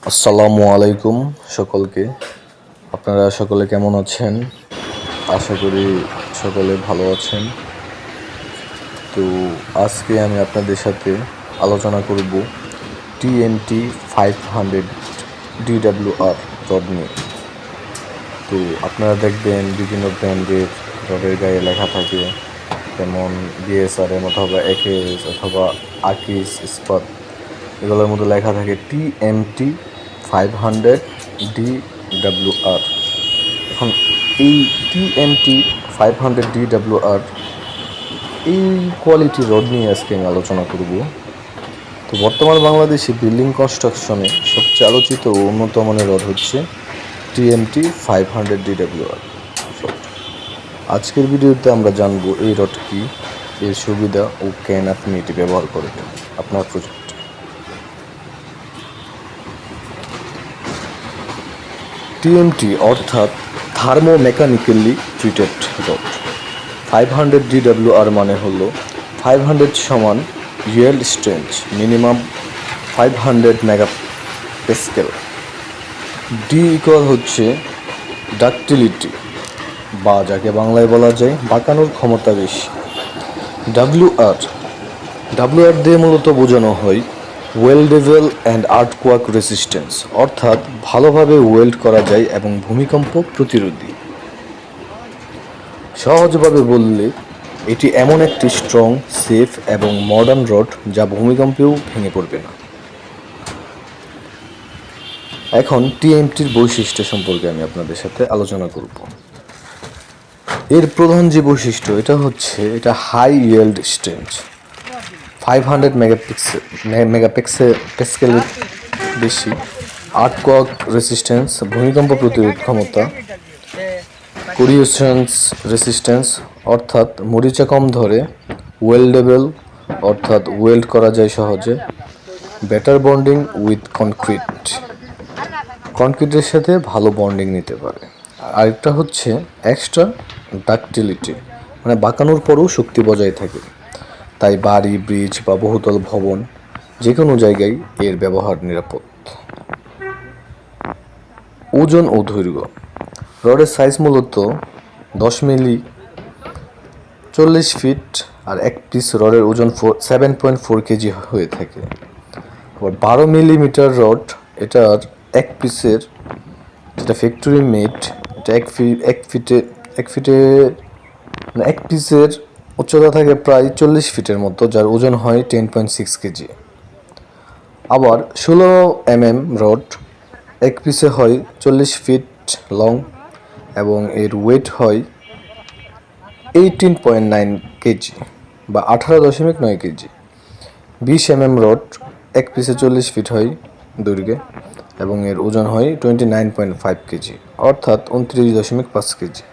আসসালামু আলাইকুম সকলকে। আপনারা সকলে কেমন আছেন? আশা করি সকলে ভালো আছেন। তো আজকে আমি আপনাদের সাথে আলোচনা করব TNT 500 DWR রড নিয়ে। তো আপনারা দেখবেন বিভিন্ন ব্র্যান্ডের রডের গায়ে লেখা থাকে, যেমন BSRM অথবা AKS অথবা আকিস ইস্পাত, এগুলোর মধ্যে লেখা থাকে TNT 500 DWR। এখন এই TNT 500 DWR এই কোয়ালিটির রড নিয়ে আজকে আমি আলোচনা করব। তো বর্তমান বাংলাদেশে বিল্ডিং কনস্ট্রাকশনে সবচেয়ে আলোচিত ও উন্নত মানের রড হচ্ছে TNT 500 DWR রড। আজকের ভিডিওতে আমরা জানবো এই রড কি, এর সুবিধা ও কেন আপনি এটি ব্যবহার করবেন আপনার প্রজেক্টে। TMT অর্থাৎ থার্মোমেকানিক্যালি ট্রিটেড রড। 500 DWR মানে হলো 500 সমান yield strength minimum 500 megapascal. D equal হচ্ছে ডাক্টিলিটি, বা যাকে বাংলায় বলা যায় বাঁকানোর ক্ষমতা বেশি। ডাব্লিউআর দিয়ে মূলত বোঝানো হয় ওয়েল্ডেবল অ্যান্ড আর্থকোয়াক রেসিস্ট্যান্স, অর্থাৎ ভালোভাবে ওয়েল্ড করা যায় এবং ভূমিকম্প প্রতিরোধী। সহজভাবে বললে এটি এমন একটি স্ট্রং, সেফ এবং মডার্ন রড যা ভূমিকম্পেও ভেঙে পড়বে না। এখন TMTর বৈশিষ্ট্য সম্পর্কে আমি আপনাদের সাথে আলোচনা করব। এর প্রধান যে বৈশিষ্ট্য এটা হাই ইয়েল্ড স্ট্রেংথ, 500 মেগাপ্যাসকেলের বেশি, আর্থকোয়াক রেসিস্ট্যান্স ভূমিকম্প প্রতিরোধ ক্ষমতা, কোরিওশন রেসিস্ট্যান্স অর্থাৎ মরিচা কম ধরে, ওয়েল্ডেবল অর্থাৎ ওয়েল্ড করা যায় সহজে, বেটার বন্ডিং উইথ কনক্রিটের সাথে ভালো বন্ডিং নিতে পারে। আরেকটা হচ্ছে এক্সট্রা ডাক্টিলিটি, মানে বাঁকানোর পরেও শক্তি বজায় থাকে, তাই বাড়ি, ব্রিজ বা বহুতল ভবন যে কোনো জায়গায় এর ব্যবহার নিরাপদ। ওজন ও দৈর্ঘ্য, রডের সাইজ মূলত 10 মিলি 40 ফিট, আর এক পিস রডের ওজন 7.4 কেজি হয়ে থাকে। আবার 12 মিলিমিটার রড, এটার এক পিসের যেটা ফ্যাক্টরি মেড, এটা এক পিসের উচ্চতা থাকে প্রায় 40 ফিটের মতো, যার ওজন হয় 10.6 কেজি। আবার 16 রড, এক পিসে হয় 40 ফিট লং এবং এর ওয়েট হয় 18.9 কেজি বা 18.9 কেজি। 20 রড, এক পিসে 40 ফিট হয় দৈর্ঘ্যে এবং এর ওজন হয় 29.5 কেজি, অর্থাৎ 29.5 কেজি।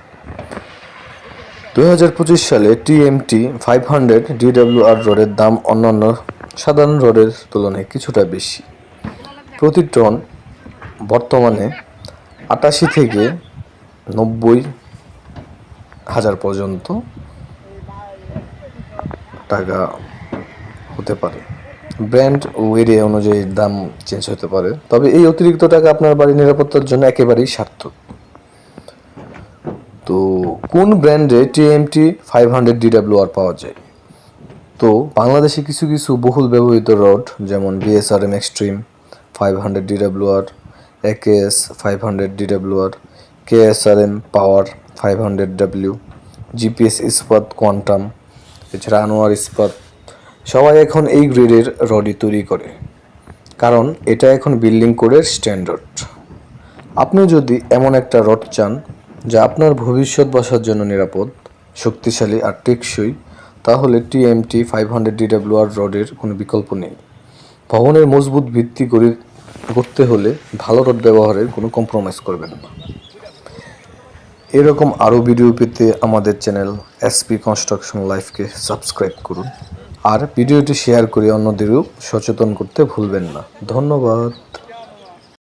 2025 সালে TMT 500 DWR রডের দাম অন্যান্য সাধারণ রডের তুলনায় কিছুটা বেশি। প্রতি টন বর্তমানে 88 থেকে 90,000 পর্যন্ত টাকা হতে পারে। ব্র্যান্ড ও এরিয়া অনুযায়ী দাম চেঞ্জ হতে পারে, তবে এই অতিরিক্ত টাকা আপনার বাড়ির নিরাপত্তার জন্য একেবারেই সার্থক। তো কোন ব্র্যান্ডে TMT 500 DWR পাওয়া যায়? তো বাংলাদেশে কিছু কিছু বহুল ব্যবহৃত রড, যেমন BSRM extreme 500 DWR, AKS 500 DWR, KSRM power 500W, GPS Ispat quantum, এছাড়া আনোয়ার ইস্পাত, সবাই এখন এই গ্রেডের রডই তৈরি করে, কারণ এটা এখন বিল্ডিং কোডের স্ট্যান্ডার্ড। আপনি যদি এমন একটা রড চান যা আপনার ভবিষ্যৎ বাসার জন্য নিরাপদ, শক্তিশালী আর টেকসই, তাহলে TMT 500 DWR রডের কোনো বিকল্প নেই। ভবনের মজবুত ভিত্তি করতে হলে ভালো রড ব্যবহারের কোনো কম্প্রোমাইজ করবেন না। এরকম আরও ভিডিও পেতে আমাদের চ্যানেল SP কনস্ট্রাকশন লাইফকে সাবস্ক্রাইব করুন, আর ভিডিওটি শেয়ার করে অন্যদেরও সচেতন করতে ভুলবেন না। ধন্যবাদ।